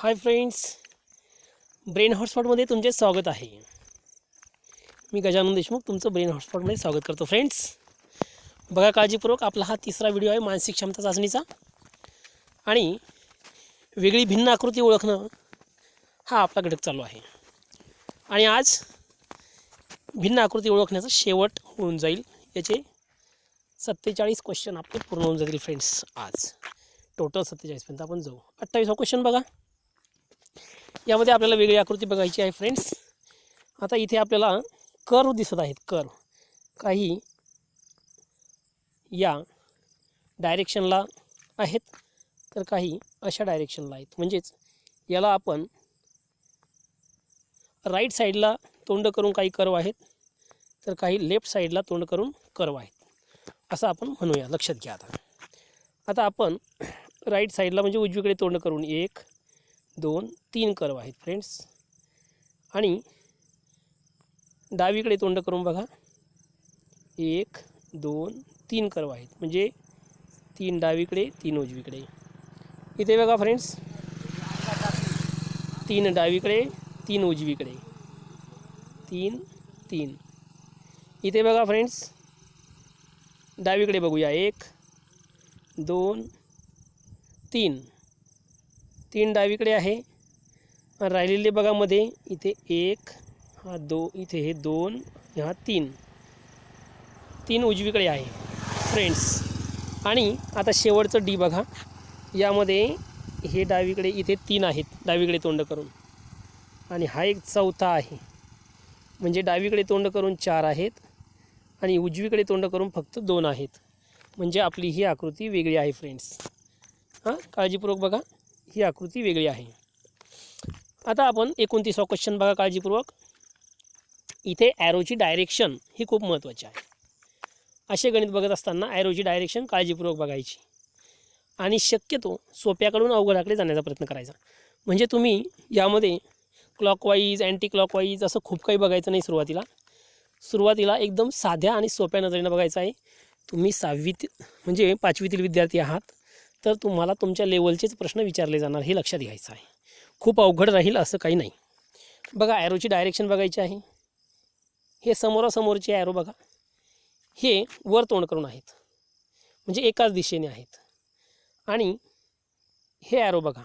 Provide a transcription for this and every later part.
Hi friends, brain हॉटस्पॉटमध्ये तुमचे स्वागत आहे. मी गजानन देशमुख तुमचं ब्रेन हॉटस्पॉटमध्ये स्वागत करतो. फ्रेंड्स, बघा काळजीपूर्वक, आपला हा तिसरा व्हिडिओ आहे मानसिक क्षमता चाचणीचा. आणि वेगळी भिन्न आकृती ओळखणं हा आपला घटक चालू आहे. आणि आज भिन्न आकृती ओळखण्याचा शेवट होऊन जाईल. याचे 47 क्वेश्चन आपले पूर्ण होऊन जातील फ्रेंड्स. आज टोटल 47पर्यंत आपण जाऊ. 28वा क्वेश्चन बघा. यामध्ये आपल्याला वेगळी आकृती बघायची आहे फ्रेंड्स. आता इथे आपल्याला कर्व दिसत आहेत. कर्व काही या डायरेक्शनला आहेत तर काही अशा डायरेक्शनला आहेत. म्हणजेच याला आपण राईट साईडला तोंड करून काही कर्व आहेत तर काही लेफ्ट साईडला तोंड करून कर्व आहेत असं आपण म्हणूया. लक्षात घ्या. आता आपण राईट साईडला म्हणजे उजवीकडे तोंड करून 1 2 3 कर्व आहेत फ्रेंड्स. आणि डावीकडे तोंड करून बघा 1 2 3 कर्व आहेत. म्हणजे 3 डावीकडे 3 उजवीकडे. इथे बघा फ्रेंड्स, 3 डावीकडे 3 उजवीकडे, 3 3. इथे बघा फ्रेंड्स, डावीकडे बघूया 1 2 3 3 डावीकडे आहे. राहिलेले बघा मध्ये इथे 1 हा 2, इथे हे 2, हा 3 3 उजवीकडे आहे फ्रेंड्स. आणि आता शेवटचं डी बघा. यामध्ये हे डावीकडे इथे 3 आहेत डावीकडे तोंड करून, आणि हा एक चौथा आहे. म्हणजे डावीकडे तोंड करून 4 आहेत आणि उजवीकडे तोंड करून फक्त 2 आहेत. म्हणजे आपली ही आकृती वेगळी आहे फ्रेंड्स. काळजीपूर्वक बघा, ही आकृती वेगळी आहे. आता आपण 29वा क्वेश्चन बघा काळजीपूर्वक. इथे ॲरोची डायरेक्शन ही खूप महत्त्वाची आहे. असे गणित बघत असताना ॲरोची डायरेक्शन काळजीपूर्वक बघायची आणि शक्यतो सोप्याकडून अवघडाकडे जाण्याचा प्रयत्न करायचा. म्हणजे तुम्ही यामध्ये क्लॉकवाईज अँटी क्लॉकवाईज असं खूप काही बघायचं नाही. सुरुवातीला एकदम साध्या आणि सोप्या नजरेनं बघायचं आहे. तुम्ही 6वीत म्हणजे 5वीतील विद्यार्थी आहात तर तुम्हाला तुमच्या लेवलचेच प्रश्न विचारले जाणार, हे लक्षात घ्यायचं आहे. खूप अवघड राहील असं काही नाही. बघा, ॲरोची डायरेक्शन बघायची आहे. हे समोरासमोरचे ॲरो बघा, हे वर तोंड करून आहेत म्हणजे एकाच दिशेने आहेत. आणि हे ॲरो बघा,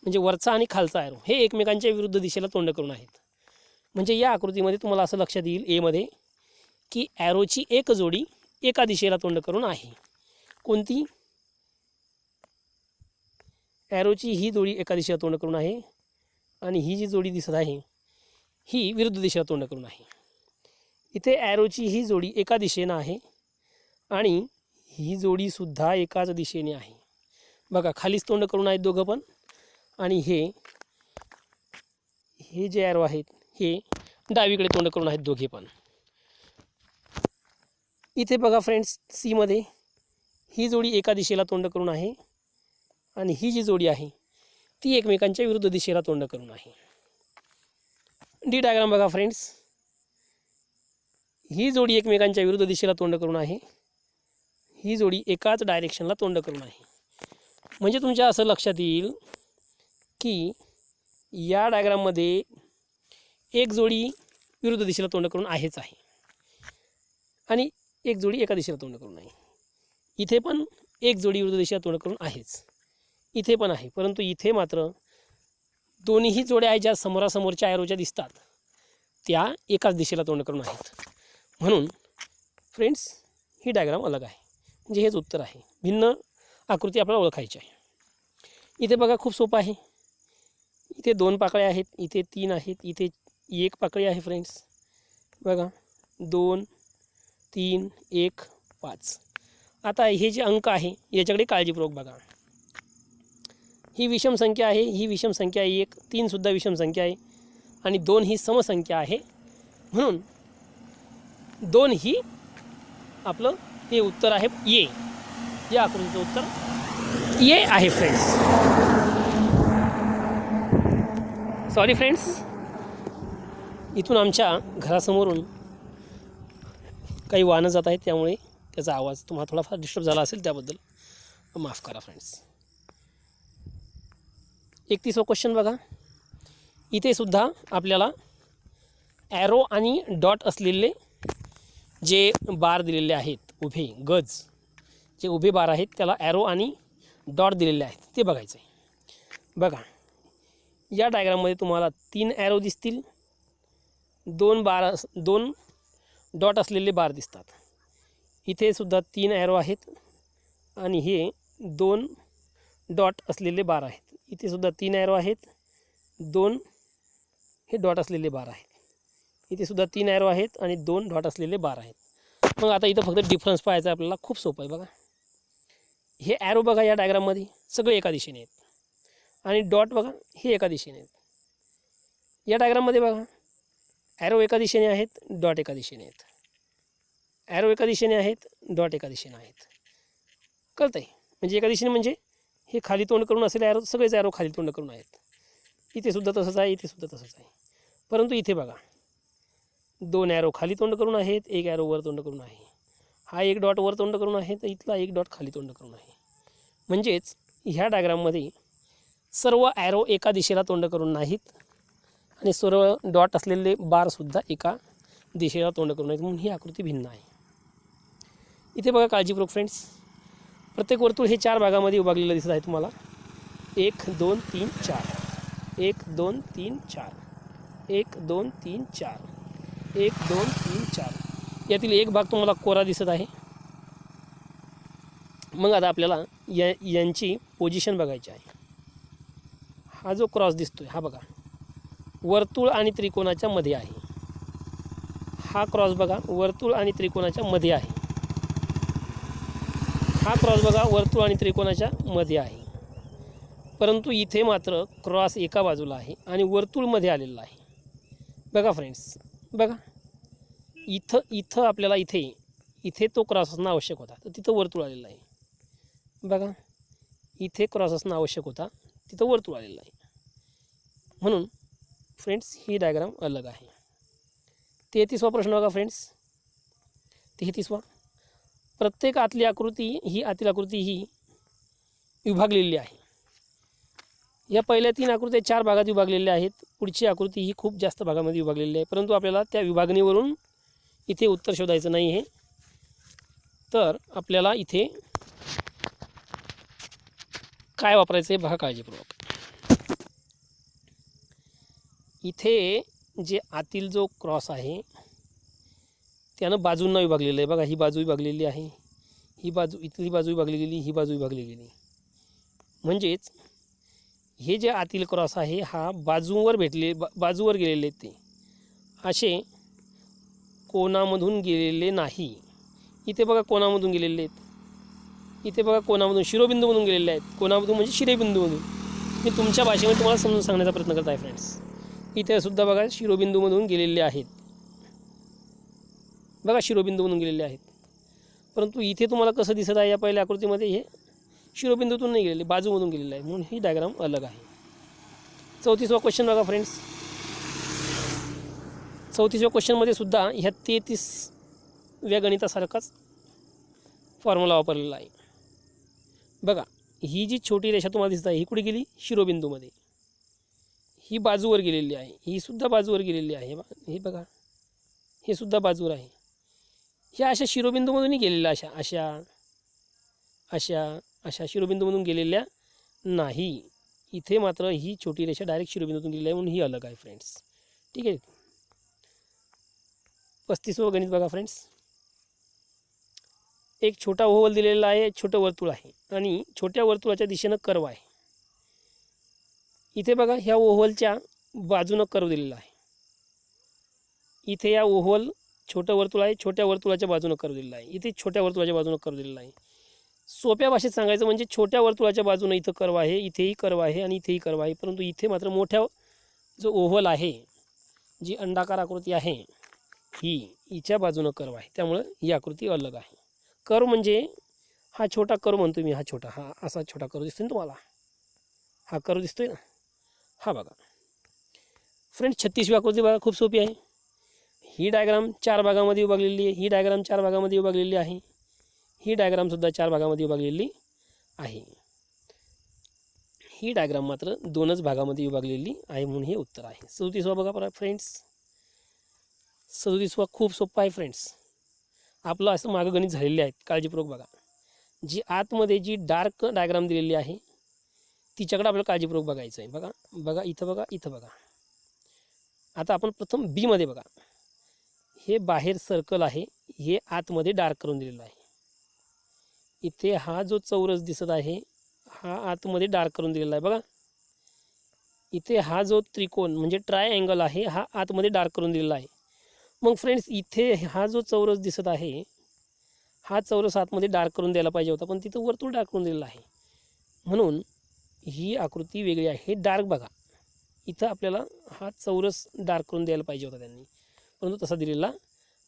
म्हणजे वरचा आणि खालचा ॲरो हे एकमेकांच्या विरुद्ध दिशेला तोंड करून आहेत. म्हणजे या आकृतीमध्ये तुम्हाला असं लक्षात येईल एमध्ये की ॲरोची एक जोडी एका दिशेला तोंड करून आहे. कोणती? ॲरोची ही जोडी एका दिशेला तोंड करून आहे आणि ही जी जोडी दिसत आहे ही विरुद्ध दिशेला तोंड करून आहे. इथे ॲरोची ही जोडी एका दिशेनं आहे आणि ही जोडीसुद्धा एकाच दिशेने आहे. बघा, खालीच तोंड करून आहेत दोघं पण. आणि हे जे ॲरो आहेत हे डावीकडे तोंड करून आहेत दोघे पण. इथे बघा फ्रेंड्स, सीमध्ये ही जोडी एका दिशेला तोंड करून आहे आणि ही जी जोडी आहे ती एकमेकांच्या विरुद्ध दिशेला तोंड करून आहे. डी डायग्राम बघा फ्रेंड्स, ही जोडी एकमेकांच्या विरुद्ध दिशेला तोंड करून आहे, ही जोडी एकाच डायरेक्शनला तोंड करून आहे. म्हणजे तुमच्या असं लक्षात येईल की या डायग्राममध्ये एक जोडी विरुद्ध दिशेला तोंड करून आहेच आहे आणि एक जोडी एका दिशेला तोंड करून आहे. इथे पण एक जोडी विरुद्ध दिशेला तोंड करून आहेच, इथे पण आहे. परंतु इथे मात्र दोन्हीही जोड्या आहेत ज्या समोरासमोरच्या ॲरोच्या दिसतात त्या एकाच दिशेला तोंड करून आहेत. म्हणून फ्रेंड्स, ही डायग्राम अलग आहे. म्हणजे हेच उत्तर आहे. भिन्न आकृती आपल्याला ओळखायची आहे. इथे बघा, खूप सोपं आहे. इथे 2 पाकळ्या आहेत, इथे 3 आहेत, इथे 1 पाकळी आहे फ्रेंड्स. बघा, 2 3 1 5. आता हे जे अंक आहे याच्याकडे काळजीपूर्वक बघा. ही विषम संख्या आहे, ही विषम संख्या आहे 1, 3 सुद्धा विषम संख्या आहे आणि 2 ही समसंख्या आहे. म्हणून 2 ही आपलं हे उत्तर आहे ए. या आकृतीचं उत्तर ए आहे फ्रेंड्स. सॉरी फ्रेंड्स, इथून आमच्या घरासमोरून काही वाहनं जात आहेत त्यामुळे त्याचा आवाज तुम्हाला थोडाफार डिस्टर्ब झाला असेल, त्याबद्दल माफ करा फ्रेंड्स. 31वा क्वेश्चन बघा. इथे सुद्धा आपल्याला ॲरो आणि डॉट असलेले जे बार दिलेले आहेत, उभे गज जे उभे बार आहेत त्याला ॲरो आणि डॉट दिलेले आहेत ते बघायचं आहे. बघा या डायग्राममध्ये तुम्हाला 3 ॲरो दिसतील, 2 डॉट असलेले बार दिसतात. इथे सुद्धा 3 ॲरो आहेत आणि हे 2 डॉट असलेले बार आहेत. इथे सुद्धा 3 ॲरो आहेत, 2 हे डॉट असलेले बार आहेत. इथे सुद्धा 3 ॲरो आहेत आणि 2 डॉट असलेले बार आहेत. मग आता इथं फक्त डिफरन्स पाहायचा आपल्याला. खूप सोपं आहे. बघा हे ॲरो बघा या डायग्राममध्ये सगळे एका दिशेने आहेत आणि डॉट बघा हे एका दिशेने आहेत. या डायग्राममध्ये बघा ॲरो एका दिशेने आहेत, डॉट एका दिशेने आहेत. ॲरो एका दिशेने आहेत, डॉट एका दिशेने आहेत. कळतं आहे? म्हणजे एका दिशेने म्हणजे हे खाली तोंड करून असेल ॲरो, सगळेच ॲरो खाली तोंड करून आहेत. इथे सुद्धा तसंच आहे, इथे सुद्धा तसंच आहे. परंतु इथे बघा 2 ॲरो खाली तोंड करून आहेत, 1 ॲरो वर तोंड करून आहे. हा 1 डॉट वर तोंड करून आहे, तर इथला 1 डॉट खाली तोंड करून आहे. म्हणजेच ह्या डायग्राममध्ये सर्व ॲरो एका दिशेला तोंड करून नाहीत आणि सर्व डॉट असलेले बारसुद्धा एका दिशेला तोंड करून आहेत, म्हणून ही आकृती भिन्न आहे. इथे बघा काळजीपूर्वक फ्रेंड्स, प्रत्येक वर्तुळ हे 4 भागामध्ये विभागलेलं दिसत आहे तुम्हाला. 1 2 3 4, 1 2 3 4, 1 2 3 4, 1 2 3 4. यातील एक भाग तुम्हाला कोरा दिसत आहे. मग आता आपल्याला यांची पोझिशन बघायची आहे. हा जो क्रॉस दिसतोय हा बघा वर्तुळ आणि त्रिकोणाच्या मध्ये आहे. हा क्रॉस बघा वर्तुळ आणि त्रिकोणाच्या मध्ये आहे. हा क्रॉस बघा वर्तुळ आणि त्रिकोणाच्या मध्ये आहे. परंतु इथे मात्र क्रॉस एका बाजूला आहे आणि वर्तुळ मध्ये आलेला आहे. बघा फ्रेंड्स, बघा इथं आपल्याला इथे तो क्रॉस असणं आवश्यक होता, तर तिथं वर्तुळ आलेलं आहे. बघा इथे क्रॉस असणं आवश्यक होता, तिथं वर्तुळ आलेलं आहे. म्हणून फ्रेंड्स ही डायग्राम अलग आहे. 33वा प्रश्न बघा फ्रेंड्स. 33वा, प्रत्येक आतली आकृती ही विभागलेली आहे. या पहिल्या 3 आकृत्या 4 भागात विभागलेल्या आहेत. पुढची आकृती ही खूप जास्त भागामध्ये विभागलेली आहे, परंतु आपल्याला त्या विभागणीवरून इथे उत्तर शोधायचं नाही आहे. तर आपल्याला इथे काय वापरायचं आहे बघा काळजीपूर्वक. इथे जे आतील जो क्रॉस आहे त्यानं बाजूंना विभागलेलं आहे. बघा ही बाजू विभागलेली आहे, ही बाजू, इथली बाजू विभागली गेली, ही बाजू विभागली गेली. म्हणजेच हे जे आतील क्रॉस आहे हा बाजूवर बाजूवर गेलेले ते असे कोणामधून गेलेले नाही. इथे बघा कोणामधून गेलेले आहेत, इथे बघा कोणामधून शिरोबिंदूमधून गेलेले आहेत. कोणामधून म्हणजे शिरेबिंदूमधून. मी तुमच्या भाषेमध्ये तुम्हाला समजून सांगण्याचा प्रयत्न करत आहे फ्रेंड्स. इथे सुद्धा बघा शिरोबिंदूमधून गेलेले आहेत. बघा शिरोबिंदूमधून गेलेले आहेत. परंतु इथे तुम्हाला कसं दिसत आहे या पहिल्या आकृतीमध्ये हे शिरोबिंदूतून नाही गेलेले, बाजूमधून गेलेले आहे, म्हणून ही डायग्राम अलग आहे. 34वा क्वेश्चन बघा फ्रेंड्स. 34व्या क्वेश्चनमध्ये सुद्धा ह्या 33व्या गणितासारखाच फॉर्म्युला वापरलेला आहे. बघा ही जी छोटी रेषा तुम्हाला दिसत आहे ही कुठे गेली, शिरोबिंदूमध्ये. ही बाजूवर गेलेली आहे, ही सुद्धा बाजूवर गेलेली आहे. हे बघा हे सुद्धा बाजूवर आहे. ह्या अशा शिरोबिंदूमधूनही गेलेल्या अशा शिरोबिंदूमधून गेलेल्या नाही. इथे मात्र ही छोटी रेषा डायरेक्ट शिरोबिंदूतून गेलेली आहे, म्हणून ही अलग आहे फ्रेंड्स. ठीक आहे. 35वं गणित बघा फ्रेंड्स. एक छोटा ओव्हल दिलेला आहे, छोटं वर्तुळ आहे आणि छोट्या वर्तुळाच्या दिशेनं कर्व आहे. इथे बघा ह्या ओव्हलच्या बाजूनं कर्व दिलेला आहे. इथे या ओव्हल छोटं वर्तुळ आहे, छोट्या वर्तुळाच्या बाजूनं कर्व दिलेला आहे. इथे छोट्या वर्तुळाच्या बाजूनं कर्व दिलेला आहे. सोप्या भाषेत सांगायचं म्हणजे छोट्या वर्तुळाच्या बाजूनं इथं कर्व आहे, इथेही कर्व आहे आणि इथेही कर्व आहे. परंतु इथे मात्र मोठ्या जो ओव्हल आहे, जी अंडाकार आकृती आहे, हिच्या बाजूनं कर्व आहे. त्यामुळं ही आकृती अलग आहे. कर्व म्हणजे हा छोटा कर्व म्हणतो मी, हा असा छोटा कर्व दिसतोय ना तुम्हाला, हा कर्व दिसतोय ना, हा बघा फ्रेंड्स. 36वी आकृती बघा खूप सोपी आहे. ही डायग्राम 4 भागामध्ये विभागलेली आहे, ही डायग्राम 4 भागामध्ये विभागलेली आहे, ही डायग्रामसुद्धा 4 भागामध्ये विभागलेली आहे. ही डायग्राम मात्र 2च भागामध्ये विभागलेली आहे म्हणून हे उत्तर आहे. 37वा बघा फ्रेंड्स. 37वा खूप सोपा आहे फ्रेंड्स. आपलं असं मागं गणित झालेले आहेत, काळजीपूर्वक बघा. जी आतमध्ये जी डार्क डायग्राम दिलेली आहे तिच्याकडे आपल्याला काळजीपूर्वक बघायचं आहे. बघा बघा इथं बघा, इथं बघा. आता आपण प्रथम बीमध्ये बघा. हे बाहेर सर्कल आहे, हे आतमध्ये डार्क करून दिलेलं आहे. इथे हा जो चौरस दिसत आहे हा आतमध्ये डार्क करून दिलेला आहे बघा. इथे हा जो त्रिकोण म्हणजे ट्रायँगल आहे हा आतमध्ये डार्क करून दिलेला आहे. मग फ्रेंड्स इथे हा जो चौरस दिसत आहे हा चौरस आतमध्ये डार्क करून द्यायला पाहिजे होता, पण तिथं वर्तुळ डार्क करून दिलेला आहे. म्हणून ही आकृती वेगळी आहे. हे डार्क बघा, इथं आपल्याला हा चौरस डार्क करून द्यायला पाहिजे होता त्यांनी, परंतु तसा दिलेला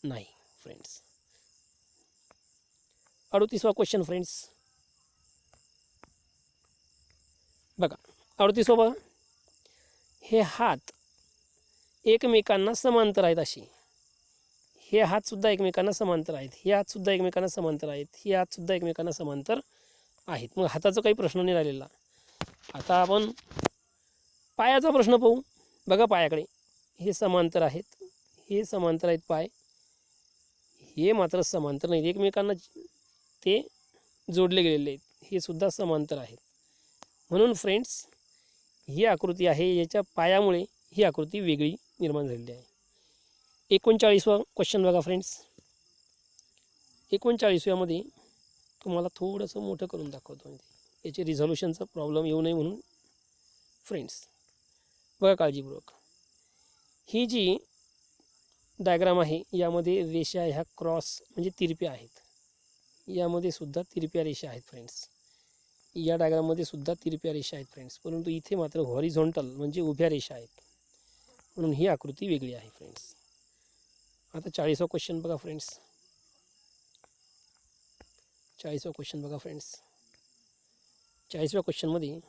नाही फ्रेंड्स. 38वा question friends. बघा 38वा बघा. हे हात एकमेकांना समांतर आहेत अशी. हे हातसुद्धा एकमेकांना समांतर आहेत, हे हातसुद्धा एकमेकांना समांतर आहेत, हे हातसुद्धा एकमेकांना समांतर आहेत. मग हाताचा काही प्रश्न नाही राहिलेला. आता आपण पायाचा प्रश्न पाहू. बघा पायाकडे हे समांतर आहेत, हे समांतर आहेत पाय, हे मात्र समांतर नाहीत, एकमेकांना ते जोडले गेलेले आहेत, हे सुद्धा समांतर आहेत. म्हणून फ्रेंड्स ही आकृती आहे, याच्या पायामुळे ही आकृती वेगळी निर्माण झालेली आहे. 39वा क्वेश्चन बघा फ्रेंड्स. 39व्यामध्ये तुम्हाला थोडंसं मोठं करून दाखवतो, याचे रिझॉल्युशनचा प्रॉब्लेम येऊ नये म्हणून फ्रेंड्स. बघा काळजीपूर्वक. ही जी डायग्राम आहे यामध्ये रेषा ह्या क्रॉस म्हणजे तिरप्या आहेत, यामध्ये सुद्धा तिरप्या रेषा आहेत फ्रेंड्स. या डायग्राममध्ये सुद्धा तिरप्या रेषा आहेत फ्रेंड्स, परंतु इथे मात्र हॉरिझॉन्टल म्हणजे उभ्या रेषा आहेत, म्हणून ही आकृती वेगळी आहे फ्रेंड्स. आता 40वा क्वेश्चन बघा फ्रेंड्स. 40वा क्वेश्चन बघा फ्रेंड्स. 40व्या क्वेश्चनमध्ये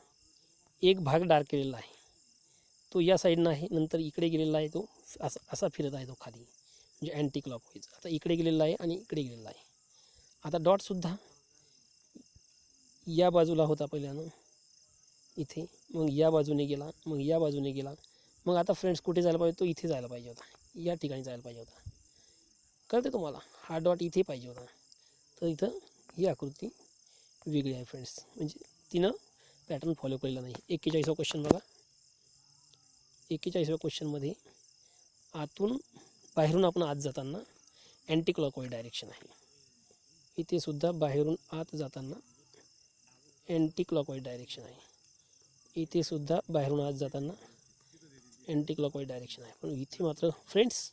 एक भाग डार्क केलेला आहे, तो या साईडनं आहे, नंतर इकडे गेलेला आहे, तो असा फिरत आहे तो खाली म्हणजे अँटी क्लॉकवाईज. आता इकडे गेलेला आहे आणि इकडे गेलेला आहे. आता डॉटसुद्धा या बाजूला होता पहिल्यानं इथे, मग या बाजूने गेला, मग या बाजूने गेला. मग आता फ्रेंड्स कुठे जायला पाहिजे, तो इथे जायला पाहिजे होता, या ठिकाणी जायला पाहिजे होता. कळते तुम्हाला, हा डॉट इथे पाहिजे होता. तर इथं ही आकृती वेगळी आहे फ्रेंड्स, म्हणजे तिनं पॅटर्न फॉलो केलेला नाही. 41वा क्वेश्चन बघा. 41व्या क्वेश्चनमध्ये आतून बाहेरून आपण आत जाताना अँटी क्लॉकवाईज डायरेक्शन आहे. इथे सुद्धा बाहेरून आत जाताना अँटी क्लॉकवाईज डायरेक्शन आहे. इथे सुद्धा बाहेरून आत जाताना अँटी क्लॉकवाईज डायरेक्शन आहे, पण इथे मात्र फ्रेंड्स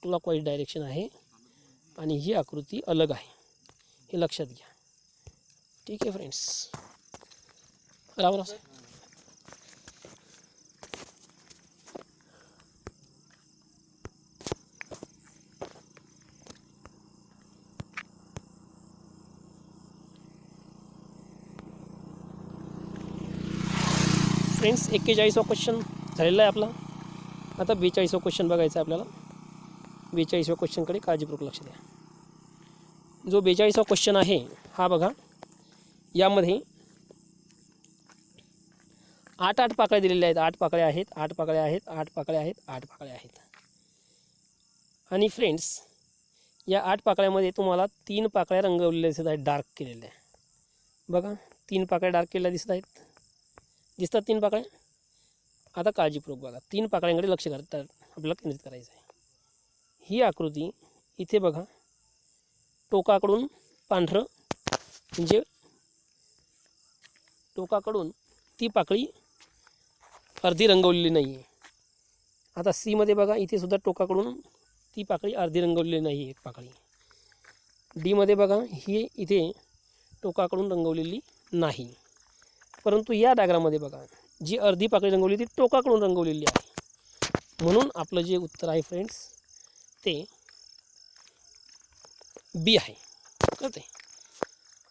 क्लॉकवाईज डायरेक्शन आहे आणि ही आकृती अलग आहे, हे लक्षात घ्या. ठीक आहे फ्रेंड्स. राम. फ्रेंड्स 41वा क्वेश्चन झालेला आहे आपला. आता 42वा क्वेश्चन बघायचा आहे आपल्याला. 42व्या क्वेश्चनकडे काळजीपूर्वक लक्ष द्या. जो 42वा क्वेश्चन आहे हा बघा, यामध्ये 8 पाकळ्या दिलेल्या आहेत. 8 पाकळ्या आहेत, 8 पाकळ्या आहेत, 8 पाकळ्या आहेत, 8 पाकळ्या आहेत. आणि फ्रेंड्स या 8 पाकळ्यामध्ये तुम्हाला 3 पाकळ्या रंगवलेल्या दिसत आहेत, डार्क केलेल्या. बघा 3 पाकळ्या डार्क केलेल्या दिसत आहेत, दिसतात 3 पाकळ्या. आता काळजीपूर्वक बघा, 3 पाकळ्यांकडे लक्ष आपल्याला केंद्रित करायचं आहे. ही आकृती इथे बघा, टोकाकडून पांढरं म्हणजे टोकाकडून ती पाकळी अर्धी रंगवलेली नाही आहे. आता सीमध्ये बघा, इथे सुद्धा टोकाकडून ती पाकळी अर्धी रंगवलेली नाही आहे एक पाकळी. डीमध्ये बघा, ही इथे टोकाकडून रंगवलेली नाही, परंतु या डायग्राममध्ये बघा जी अर्धी पाकळी रंगवली ती टोकाकडून रंगवलेली आहे. म्हणून आपलं जे उत्तर आहे फ्रेंड्स ते बी आहे. कळते.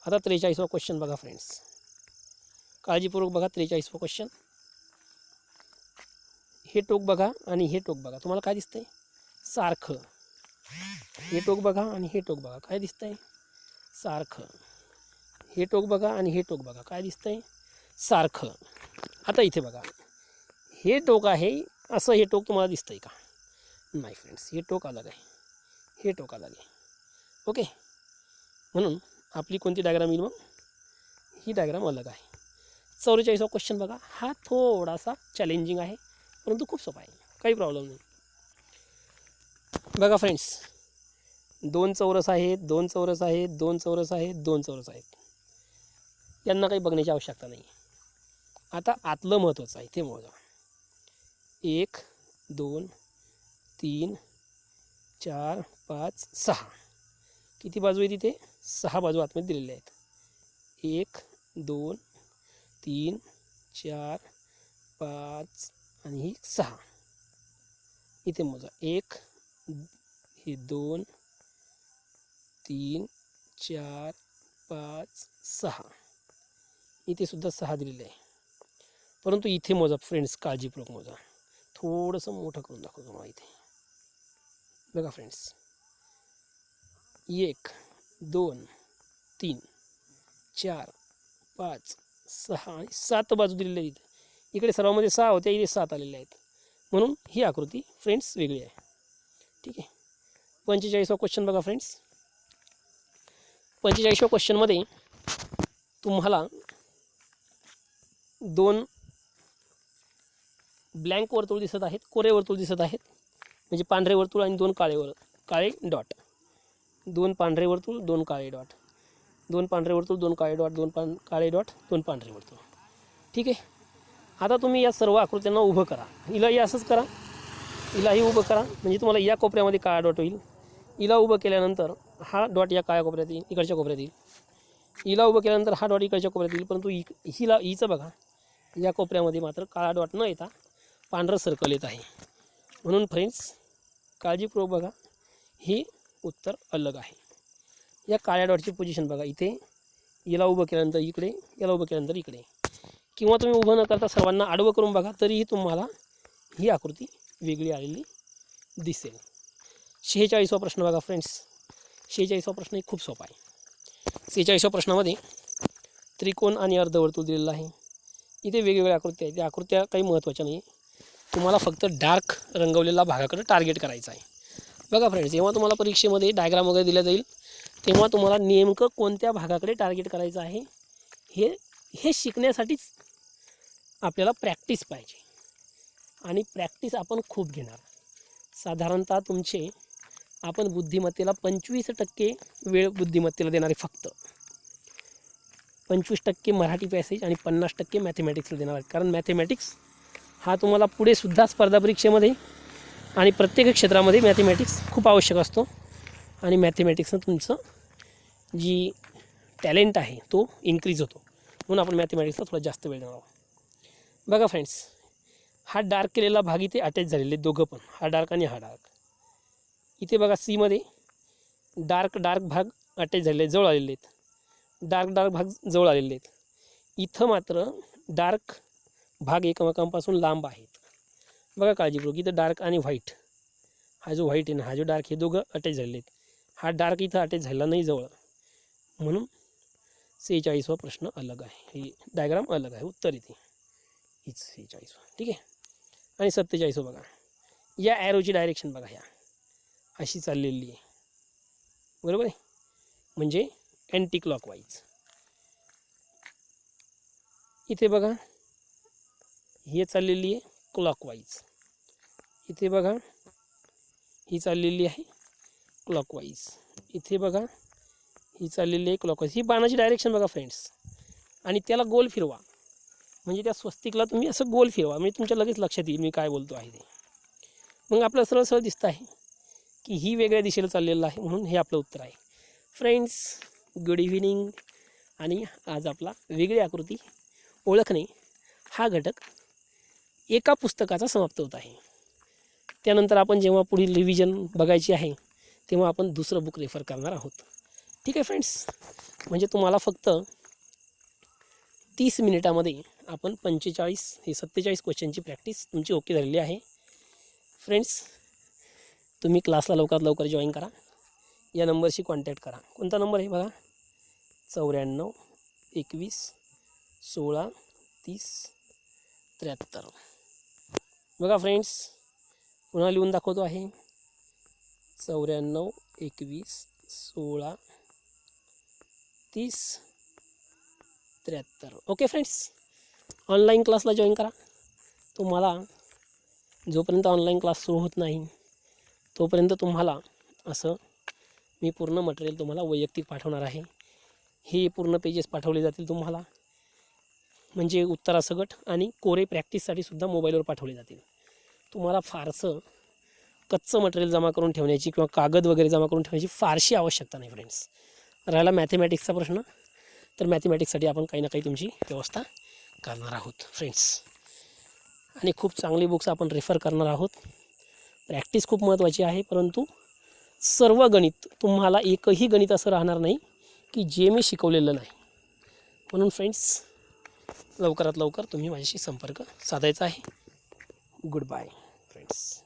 आता 43वा क्वेश्चन बघा फ्रेंड्स, काळजीपूर्वक बघा. 43वा क्वेश्चन. हे टोक बघा आणि हे टोक बघा, तुम्हाला काय दिसतंय सारखं. हे टोक बघा आणि हे टोक बघा, काय दिसतंय सारखं. हे टोक बघा आणि हे टोक बघा, काय दिसतंय सारखं. आता इथे बघा, हे टोक आहे, असं हे टोक तुम्हाला दिसतं आहे का? नाही फ्रेंड्स, हे टोक अलग आहे, हे टोक अलग आहे. ओके, म्हणून आपली कोणती डायग्राम येईल मग? ही डायग्राम अलग आहे. 44वा क्वेश्चन बघा, हा थोडासा चॅलेंजिंग आहे परंतु खूप सोपा आहे, काही प्रॉब्लेम नाही. बघा फ्रेंड्स, 2 चौरस आहेत, 2 चौरस आहेत, 2 चौरस आहेत, 2 चौरस आहेत. यांना काही बघण्याची आवश्यकता नाही. आता आतलं महत्त्वाचं आहे, ते मोजा. 1 2 3 4 5 6. किती बाजू आहे तिथे? 6 बाजू आतमध्ये दिलेल्या आहेत. 1 2 3 4 5 आणि ही 6. इथे मोजा. 1 हे 2 3 4 5 6. इथे सुद्धा 6 दिलेले आहे. परंतु इथे मोजा फ्रेंड्स, काळजीपूर्वक मोजा. थोडंसं मोठं करून दाखवतो तुम्हाला. इथे बघा फ्रेंड्स, 1 2 3 4 5 6 आणि 7 बाजू दिलेल्या आहेत. इकडे सर्वांमध्ये 6 होत्या, इथे 7 आलेले आहेत. म्हणून ही आकृती फ्रेंड्स वेगळी आहे. ठीक आहे. 45वा क्वेश्चन बघा फ्रेंड्स. 45व्या क्वेश्चनमध्ये तुम्हाला 2 ब्लँक वर्तुळ दिसत आहेत, कोरे वर्तुळ दिसत आहेत, म्हणजे पांढरे वर्तुळ आणि 2 काळे डॉट. 2 पांढरे वर्तुळ, 2 काळे डॉट, 2 पांढरे वर्तुळ, 2 काळे डॉट, 2 काळे डॉट, 2 पांढरे वर्तुळ. ठीक आहे. आता तुम्ही या सर्व आकृत्यांना उभं करा. हिलाही असंच करा, हिलाही उभं करा, म्हणजे तुम्हाला या कोपऱ्यामध्ये काळा डॉट होईल. हिला उभं केल्यानंतर हा डॉट या काळ्या कोपऱ्यात येईल, इकडच्या कोपऱ्यात येईल. हिला उभं केल्यानंतर हा डॉट इकडच्या कोपऱ्यात येईल. परंतु हिचं बघा, या कोपऱ्यामध्ये मात्र काळा डॉट न येता पांढरं सर्कल येत आहे. म्हणून फ्रेंड्स, काळजीपूर्वक बघा, हे उत्तर अलग आहे. या काळ्या डॉटची पोझिशन बघा, इथे याला उभं केल्यानंतर इकडे, याला उभं केल्यानंतर इकडे, किंवा तुम्ही उभं न करता सर्वांना आडवं करून बघा, तरीही तुम्हाला ही आकृती वेगळी आलेली दिसेल. 46वा प्रश्न बघा फ्रेंड्स. 46वा प्रश्न खूप सोपा आहे. 46व्या प्रश्नामध्ये त्रिकोण आणि अर्धवर्तुळ दिलेलं आहे. इथे वेगवेगळ्या आकृत्या आहेत. त्या आकृत्या काही महत्त्वाच्या नाही, तुम्हाला फक्त डार्क रंगवलेला भागाकडे टार्गेट करायचं आहे. बघा फ्रेंड्स, जेव्हा तुम्हाला परीक्षेमध्ये डायग्राम वगैरे दिल्या जाईल, तेव्हा तुम्हाला नेमकं कोणत्या भागाकडे टार्गेट करायचं आहे हे शिकण्यासाठीच आपल्याला प्रॅक्टिस पाहिजे. आणि प्रॅक्टिस आपण खूप घेणार. साधारणतः तुमचे आपण बुद्धिमत्तेला 25% वेळ बुद्धिमत्तेला देणारे, फक्त 25% मराठी पॅसेज आणि 50% मॅथेमॅटिक्सला देणार आहेत. कारण मॅथेमॅटिक्स हा तुम्हाला पुढे सुद्धा स्पर्धा परीक्षेमध्ये आणि प्रत्येक क्षेत्रामध्ये मॅथेमॅटिक्स खूप आवश्यक असतो. आणि मॅथेमॅटिक्सनं तुमचं जी टॅलेंट आहे तो इन्क्रीज होतो. म्हणून आपण मॅथेमॅटिक्सला थोडा जास्त वेळ देणार आहोत. बघा फ्रेंड्स, हा डार्क केलेला भाग इथे अटॅच झालेले दोघं पण, हा डार्क आणि हा डार्क. इथे बघा सीमध्ये डार्क भाग अटॅच झालेले, जवळ आलेले आहेत. डार्क भाग जवळ आलेले आहेत. इथं मात्र डार्क भाग एकमेकांपासून लांब आहेत. बघा काळजीपूर्वक, इथं डार्क आणि व्हाईट, हा जो व्हाईट आहे ना, हा जो डार्क, हे दोघं अटॅच झालेले आहेत. हा डार्क इथं अटॅच झालेला नाही जवळ, म्हणून 46वा प्रश्न अलग आहे. ही डायग्राम अलग आहे. उत्तर इथे हीच 46वा. ठीक आहे. आणि 47वा बघा, या ॲरोची डायरेक्शन बघा, ह्या अशी चाललेली आहे, बरोबर आहे, म्हणजे अँटी क्लॉकवाईज. इथे बघा, हे चाललेली आहे क्लॉकवाईज. इथे बघा, ही चाललेली आहे क्लॉकवाईज. इथे बघा, ही चाललेली आहे क्लॉकवाईज. ही बाणाची डायरेक्शन बघा फ्रेंड्स. आणि त्याला गोल फिरवा, म्हणजे त्या स्वस्तिकला तुम्ही असं गोल फिरवा, म्हणजे तुमच्या लगेच लक्षात येईल मी काय बोलतो आहे ते. मग आपल्याला सरळ सरळ दिसतं आहे की ही वेगळ्या दिशेला चाललेलं आहे, म्हणून हे आपलं उत्तर आहे. Friends, good evening. आणि आज आपला वेगळी आकृती ओळखणे हा घटक एका पुस्तकाचा समाप्त होत आहे. त्यानंतर आपण जेव्हा पुढील रिव्हिजन बघायची आहे तेव्हा आपण दुसरं बुक रेफर करणार आहोत. ठीक आहे फ्रेंड्स. म्हणजे तुम्हाला फक्त 30 मिनिटामध्ये आपण 47 क्वेश्चनची प्रॅक्टिस तुमची ओके झालेली आहे. फ्रेंड्स, तुम्ही क्लासला लवकरात लवकर जॉईन करा. या नंबरशी कॉन्टॅक्ट करा. कोणता नंबर आहे बघा, 94 21 16 30 73. बघा फ्रेंड्स, पुन्हा लिहून दाखवतो आहे. 94 21 16 30 73. ओके फ्रेंड्स, ऑनलाईन क्लासला जॉईन करा. तुम्हाला जोपर्यंत ऑनलाईन क्लास सुरू होत नाही तोपर्यंत तुम्हाला असं मी पूर्ण मटेरियल तुम्हाला वैयक्तिक पाठवणार आहे. हे पूर्ण पेजेस पाठवले जातील तुम्हाला, म्हणजे उत्तरासकट आणि कोरे प्रॅक्टिससाठी सुद्धा मोबाईलवर पाठवले जातील. तुम्हाला फारसं कच्चं मटेरियल जमा करून ठेवण्याची किंवा कागद वगैरे जमा करून ठेवण्याची फारशी आवश्यकता नाही फ्रेंड्स. राहिला मॅथेमॅटिक्सचा प्रश्न, तर मॅथेमॅटिक्ससाठी आपण काही ना काही तुमची व्यवस्था करणार आहोत फ्रेंड्स. आणि खूप चांगली बुक्स आपण रेफर करणार आहोत. प्रॅक्टिस खूप महत्त्वाची आहे, परंतु सर्व गणित, तुम्हाला एकही गणित असं राहणार नाही की जे मी शिकवलेलं नाही. म्हणून फ्रेंड्स, लवकरात लवकर तुम्ही माझ्याशी संपर्क साधायचा आहे. Goodbye friends.